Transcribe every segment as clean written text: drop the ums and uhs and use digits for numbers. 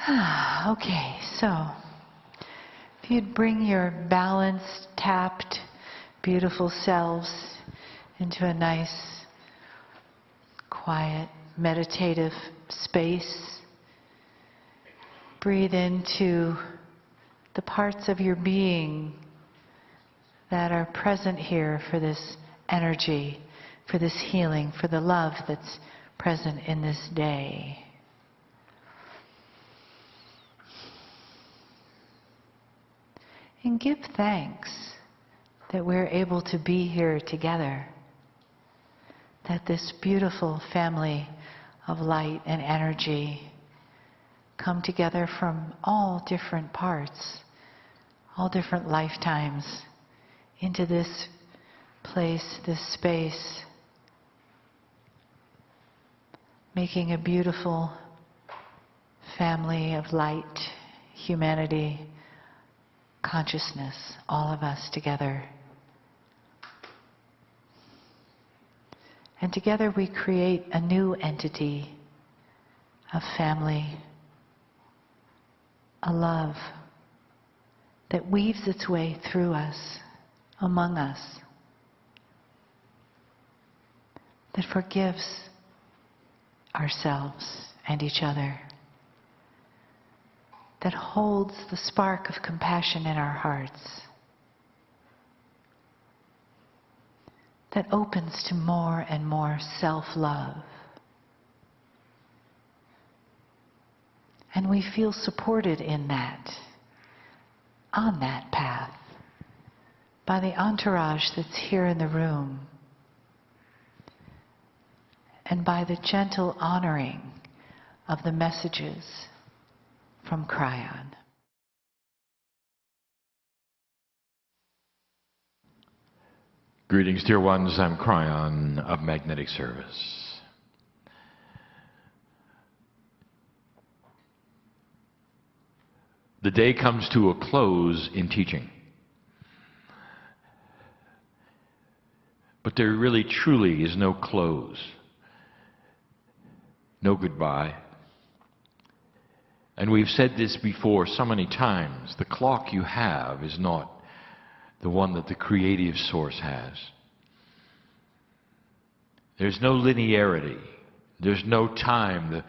Okay, so if you'd bring your balanced, tapped, beautiful selves into a nice, quiet, meditative space. Breathe into the parts of your being that are present here for this energy, for this healing, for the love that's present in this day. And give thanks that we're able to be here together, that this beautiful family of light and energy come together from all different parts, all different lifetimes, into this place, this space, making a beautiful family of light, humanity, consciousness, all of us together. And together we create a new entity, a family, a love that weaves its way through us, among us, that forgives ourselves and each other, that holds the spark of compassion in our hearts, that opens to more and more self-love. And we feel supported in that, on that path, by the entourage that's here in the room, and by the gentle honoring of the messages from Kryon. Greetings, dear ones. I'm Kryon of Magnetic Service. The day comes to a close in teaching. But there really truly is no close, no goodbye. And we've said this before so many times, the clock you have is not the one that the creative source has. There's no linearity. There's no time.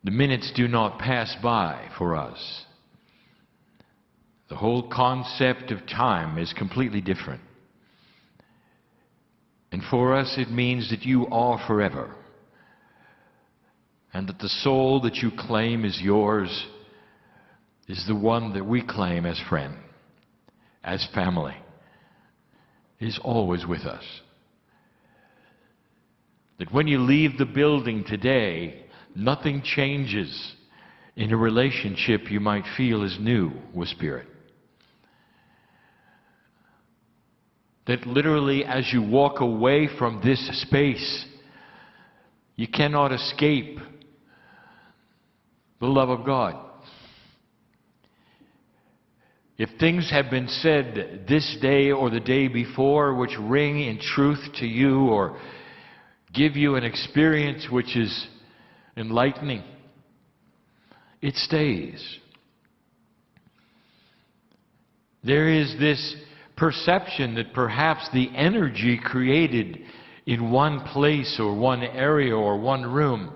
The minutes do not pass by for us. The whole concept of time is completely different. And for us it means that you are forever. And that the soul that you claim is yours is the one that we claim as friend, as family, is always with us. That when you leave the building today, nothing changes in a relationship you might feel is new with Spirit. That literally as you walk away from this space, you cannot escape the love of God. If things have been said this day or the day before which ring in truth to you or give you an experience which is enlightening, it stays. There is this perception that perhaps the energy created in one place or one area or one room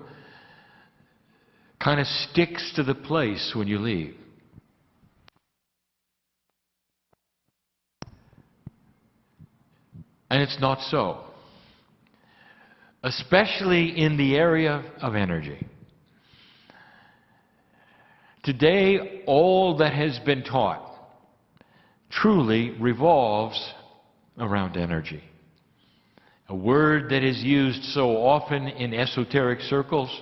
kind of sticks to the place when you leave. And it's not so. Especially in the area of energy. Today, all that has been taught truly revolves around energy. A word that is used so often in esoteric circles,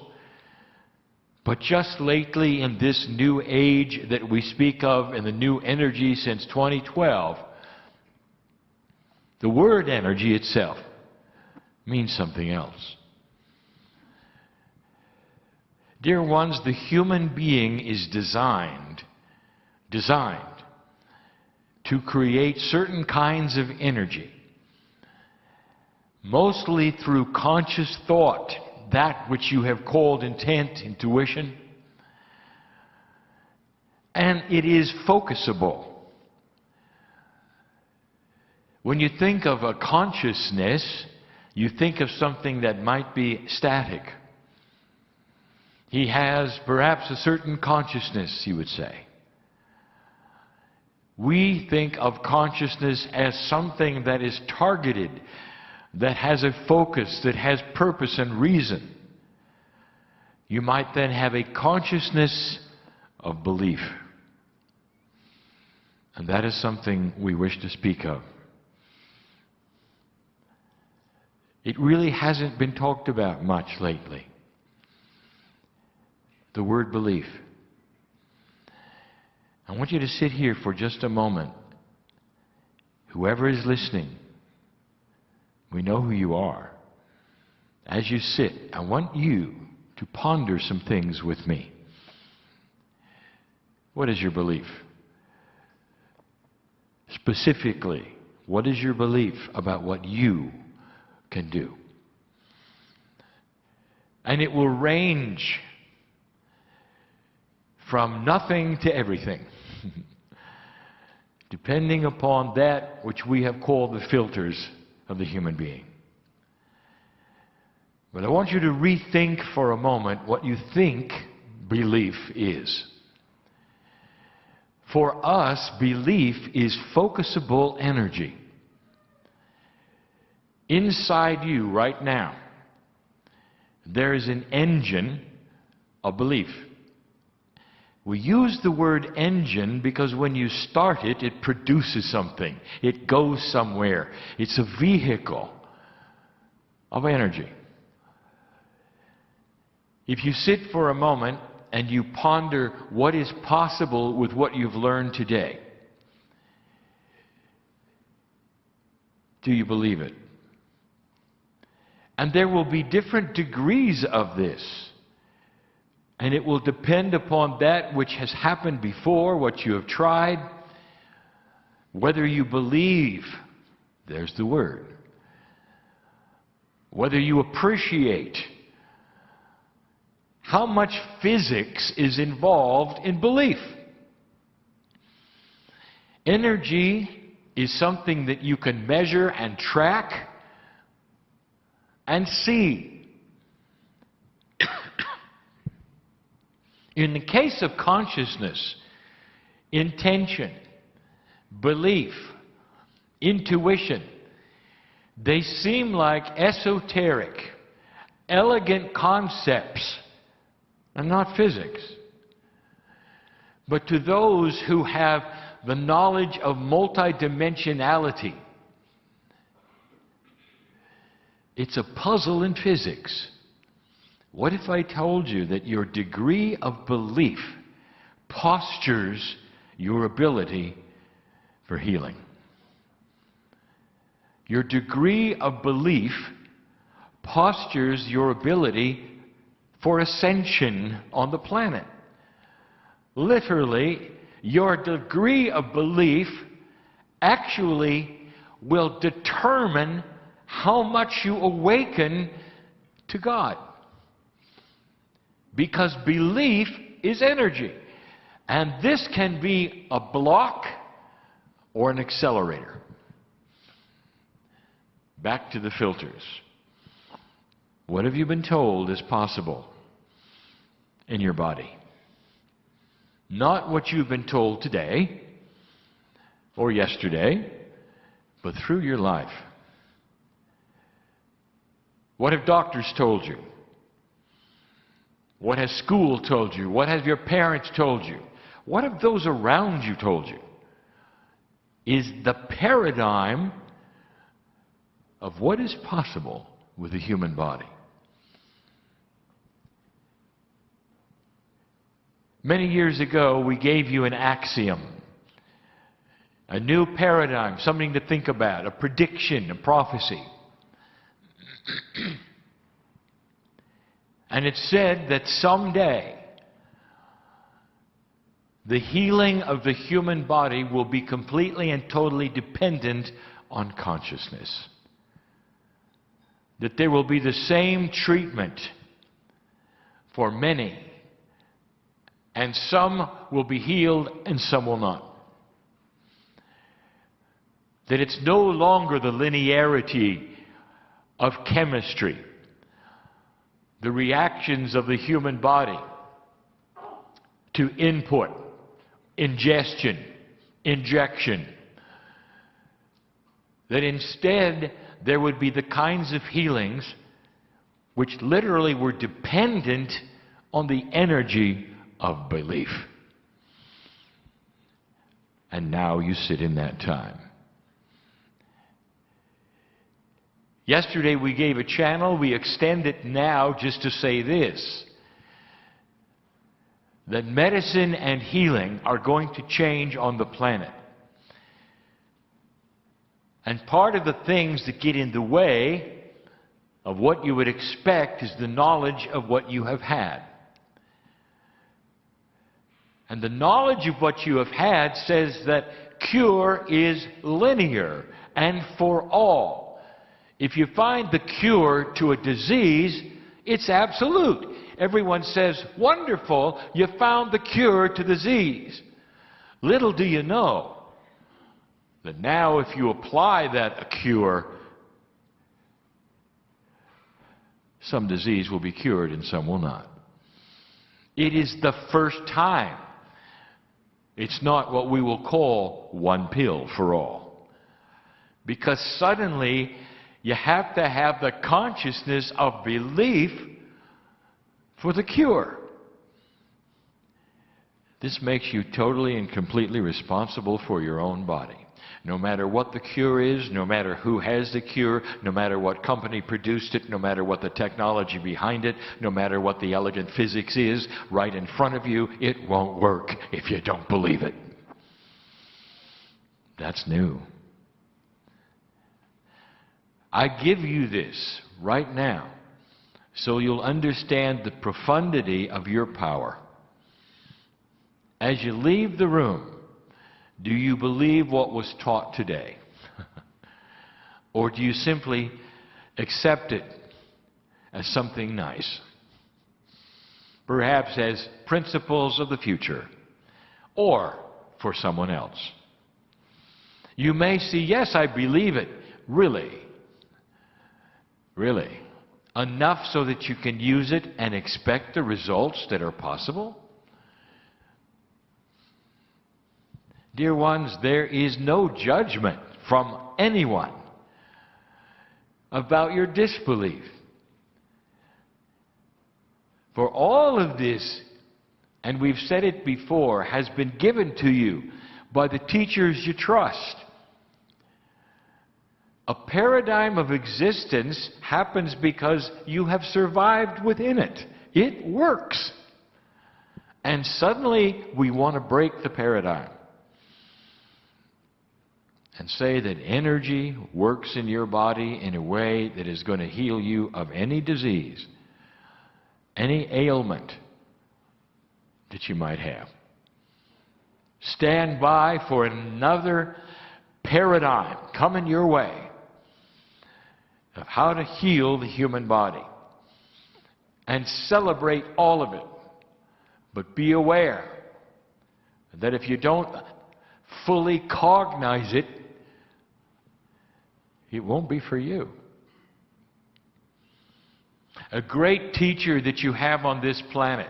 but just lately in this new age that we speak of, in the new energy since 2012, the word energy itself means something else. Dear ones, the human being is designed to create certain kinds of energy, mostly through conscious thought, that which you have called intent, intuition, And it is focusable. When you think of a consciousness, you think of something that might be static. He has perhaps a certain consciousness, you would say. We think of consciousness as something that is targeted, that has a focus, that has purpose and reason. You might then have a consciousness of belief. And that is something we wish to speak of. It really hasn't been talked about much lately. The word belief. I want you to sit here for just a moment. Whoever is listening, we know who you are. As you sit, I want you to ponder some things with me. What is your belief? Specifically, what is your belief about what you can do? And it will range from nothing to everything, depending upon that which we have called the filters of the human being. But I want you to rethink for a moment what you think belief is. For us, belief is focusable energy. Inside you right now, there is an engine of belief. We use the word engine because when you start it, it produces something. It goes somewhere. It's a vehicle of energy. If you sit for a moment and you ponder what is possible with what you've learned today, do you believe it? And there will be different degrees of this. And it will depend upon that which has happened before, what you have tried, whether you believe, there's the word, whether you appreciate how much physics is involved in belief. Energy is something that you can measure and track and see. In the case of consciousness, intention, belief, intuition, they seem like esoteric, elegant concepts and not physics. But to those who have the knowledge of multidimensionality, it's a puzzle in physics. What if I told you that your degree of belief postures your ability for healing? Your degree of belief postures your ability for ascension on the planet. Literally, your degree of belief actually will determine how much you awaken to God. Because belief is energy. And this can be a block or an accelerator. Back to the filters. What have you been told is possible in your body? Not what you've been told today or yesterday, but through your life. What have doctors told you? What has school told you? What have your parents told you? What have those around you told you? Is the paradigm of what is possible with the human body. Many years ago, we gave you an axiom, a new paradigm, something to think about, a prediction, a prophecy. And it said that someday the healing of the human body will be completely and totally dependent on consciousness. That there will be the same treatment for many And some will be healed and some will not. That it's no longer the linearity of chemistry, the reactions of the human body to input, ingestion, injection. That instead there would be the kinds of healings which literally were dependent on the energy of belief. And now you sit in that time. Yesterday we gave a channel. We extend it now just to say this: that medicine and healing are going to change on the planet. And part of the things that get in the way of what you would expect is the knowledge of what you have had. And the knowledge of what you have had says that cure is linear and for all. If you find the cure to a disease, it's absolute. Everyone says, wonderful, you found the cure to the disease. Little do you know that now if you apply that cure, some disease will be cured and some will not. It is the first time. It's not what we will call one pill for all. Because suddenly you have to have the consciousness of belief for the cure. This makes you totally and completely responsible for your own body. No matter what the cure is, no matter who has the cure, no matter what company produced it, no matter what the technology behind it, no matter what the elegant physics is right in front of you, it won't work if you don't believe it. That's new. I give you this right now so you'll understand the profundity of your power. As you leave the room, do you believe what was taught today? Or do you simply accept it as something nice? Perhaps as principles of the future, or for someone else. You may see, yes, I believe it. Really? Really? Enough so that you can use it and expect the results that are possible? Dear ones, there is no judgment from anyone about your disbelief. For all of this, and we've said it before, has been given to you by the teachers you trust. A paradigm of existence happens because you have survived within it. It works. And suddenly we want to break the paradigm and say that energy works in your body in a way that is going to heal you of any disease, any ailment that you might have. Stand by for another paradigm coming your way of how to heal the human body, and celebrate all of it. But be aware that if you don't fully cognize it, it won't be for you. A great teacher that you have on this planet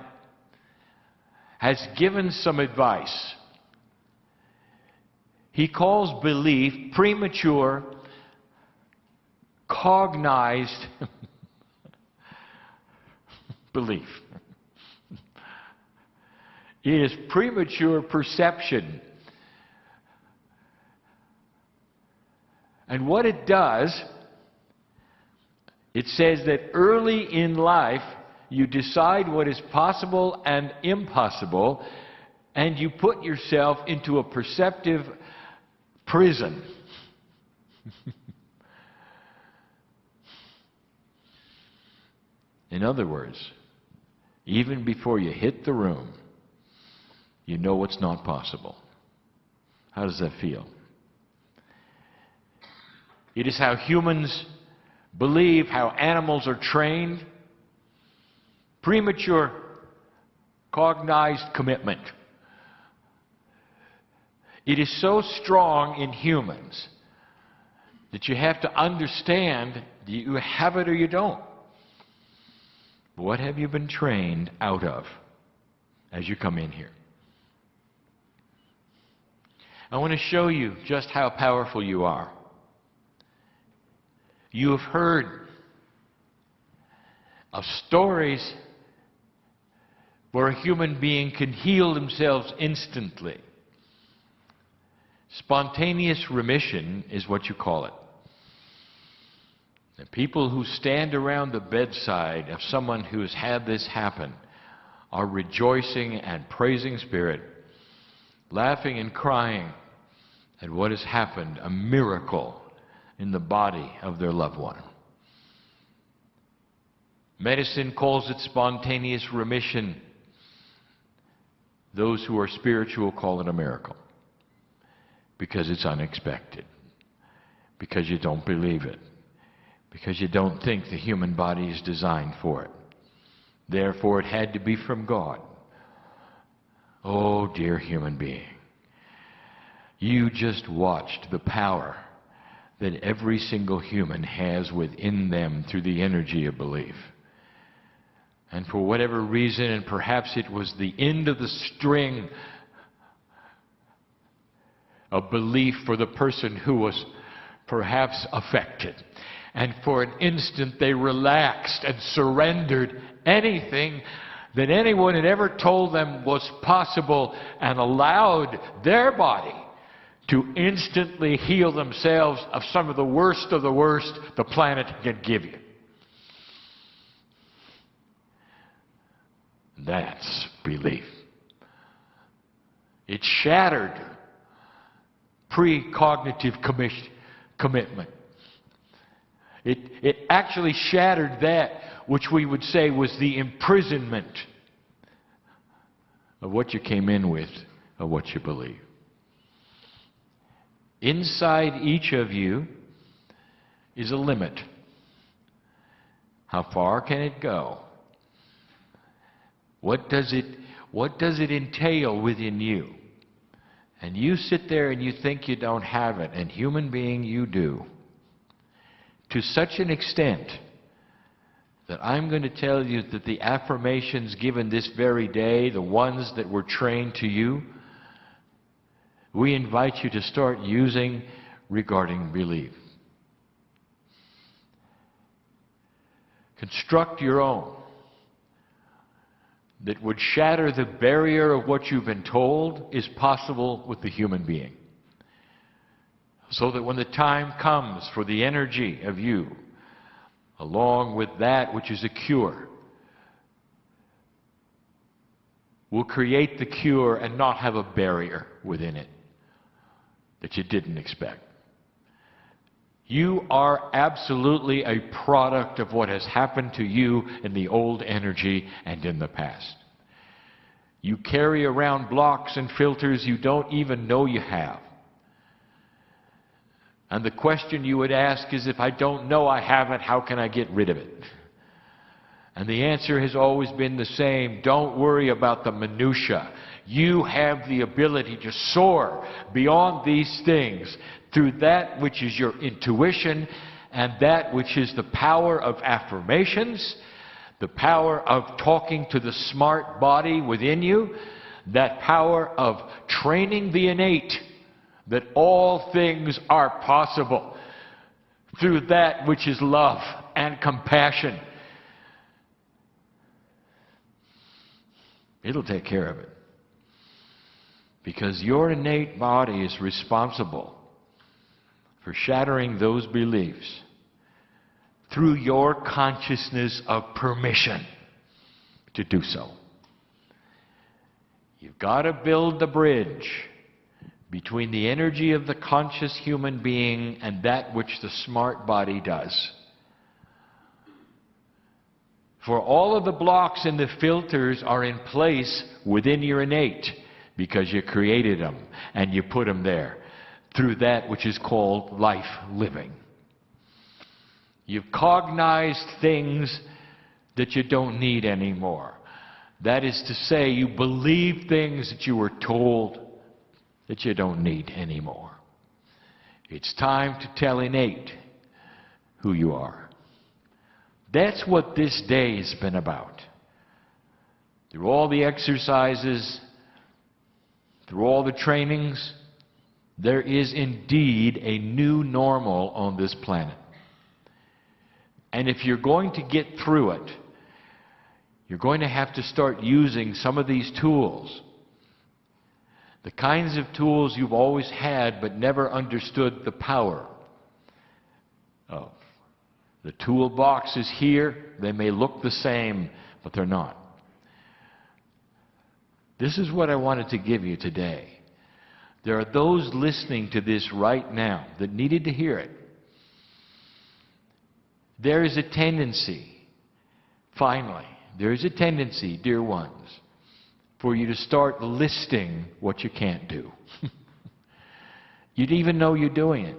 has given some advice. He calls belief premature, cognized belief. It is premature perception. And what it does, it says that early in life you decide what is possible and impossible, and you put yourself into a perceptive prison. In other words, even before you hit the room, you know what's not possible. How does that feel? It is how humans believe, how animals are trained. Premature cognized commitment. It is so strong in humans that you have to understand you have it or you don't. What have you been trained out of as you come in here? I want to show you just how powerful you are. You have heard of stories where a human being can heal themselves instantly. Spontaneous remission is what you call it. The people who stand around the bedside of someone who has had this happen are rejoicing and praising Spirit, laughing and crying at what has happened, a miracle in the body of their loved one. Medicine calls it spontaneous remission. Those who are spiritual call it a miracle because it's unexpected, because you don't believe it, because you don't think the human body is designed for it. Therefore, it had to be from God. Oh, dear human being, you just watched the power that every single human has within them through the energy of belief. And for whatever reason, and perhaps it was the end of the string of belief for the person who was perhaps affected. And for an instant they relaxed and surrendered anything that anyone had ever told them was possible and allowed their body to instantly heal themselves of some of the worst the planet can give you. That's belief. It shattered precognitive commitment. It actually shattered that which we would say was the imprisonment of what you came in with, of what you believe. Inside each of you is a limit. How far can it go? What does it entail within you? And you sit there and you think you don't have it, and human being, you do. To such an extent that I'm going to tell you that the affirmations given this very day, the ones that were trained to you, we invite you to start using regarding belief. Construct your own that would shatter the barrier of what you've been told is possible with the human being. So that when the time comes for the energy of you, along with that which is a cure, will create the cure and not have a barrier within it that you didn't expect. You are absolutely a product of what has happened to you in the old energy and in the past. You carry around blocks and filters you don't even know you have. And the question you would ask is, if I don't know I have it, how can I get rid of it? And the answer has always been the same. Don't worry about the minutia. You have the ability to soar beyond these things through that which is your intuition and that which is the power of affirmations, the power of talking to the smart body within you, that power of training the innate, that all things are possible through that which is love and compassion. It'll take care of it. Because your innate body is responsible for shattering those beliefs through your consciousness of permission to do so. You've got to build the bridge between the energy of the conscious human being and that which the smart body does. For all of the blocks and the filters are in place within your innate because you created them and you put them there through that which is called life living. You've cognized things that you don't need anymore. That is to say, you believe things that you were told that you don't need anymore. It's time to tell innate who you are. That's what this day has been about. Through all the exercises, through all the trainings, there is indeed a new normal on this planet. And if you're going to get through it, you're going to have to start using some of these tools. The kinds of tools you've always had but never understood the power of. The toolbox is here. They may look the same, but they're not. This is what I wanted to give you today. There are those listening to this right now that needed to hear it. There is a tendency, finally, there is a tendency, dear ones, for you to start listing what you can't do. You didn't even know you're doing it.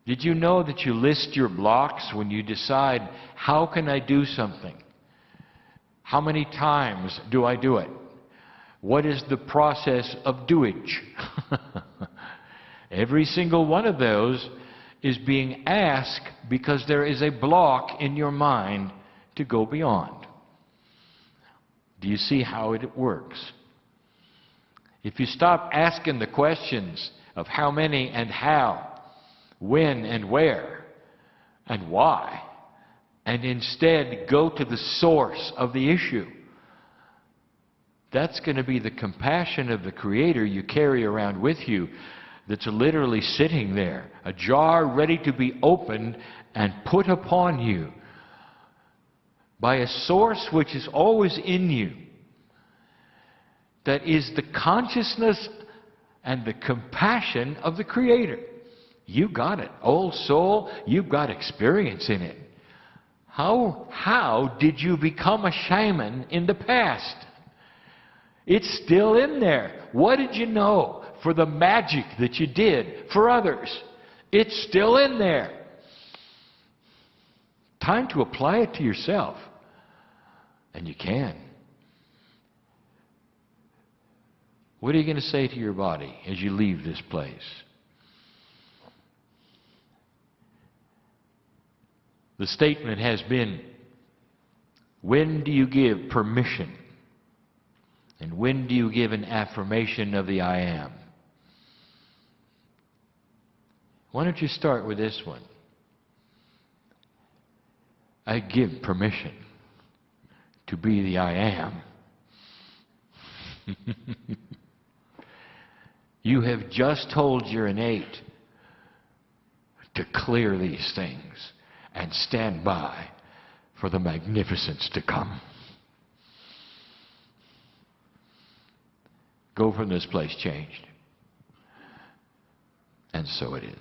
Did you know that you list your blocks when you decide, how can I do something? How many times do I do it? What is the process of doage? Every single one of those is being asked because there is a block in your mind to go beyond. Do you see how it works? If you stop asking the questions of how many and how, when and where, and why, and instead go to the source of the issue, that's going to be the compassion of the Creator you carry around with you, that's literally sitting there, a jar ready to be opened and put upon you by a source which is always in you, that is the consciousness and the compassion of the Creator. You got it. Old soul, you've got experience in it. How did you become a shaman in the past? It's still in there. What did you know for the magic that you did for others? It's still in there. Time to apply it to yourself. And you can. What are you going to say to your body as you leave this place? The statement has been, when do you give permission? And when do you give an affirmation of the I am? Why don't you start with this one? I give permission to be the I am. You have just told your innate to clear these things and stand by for the magnificence to come. Go from this place changed. And so it is.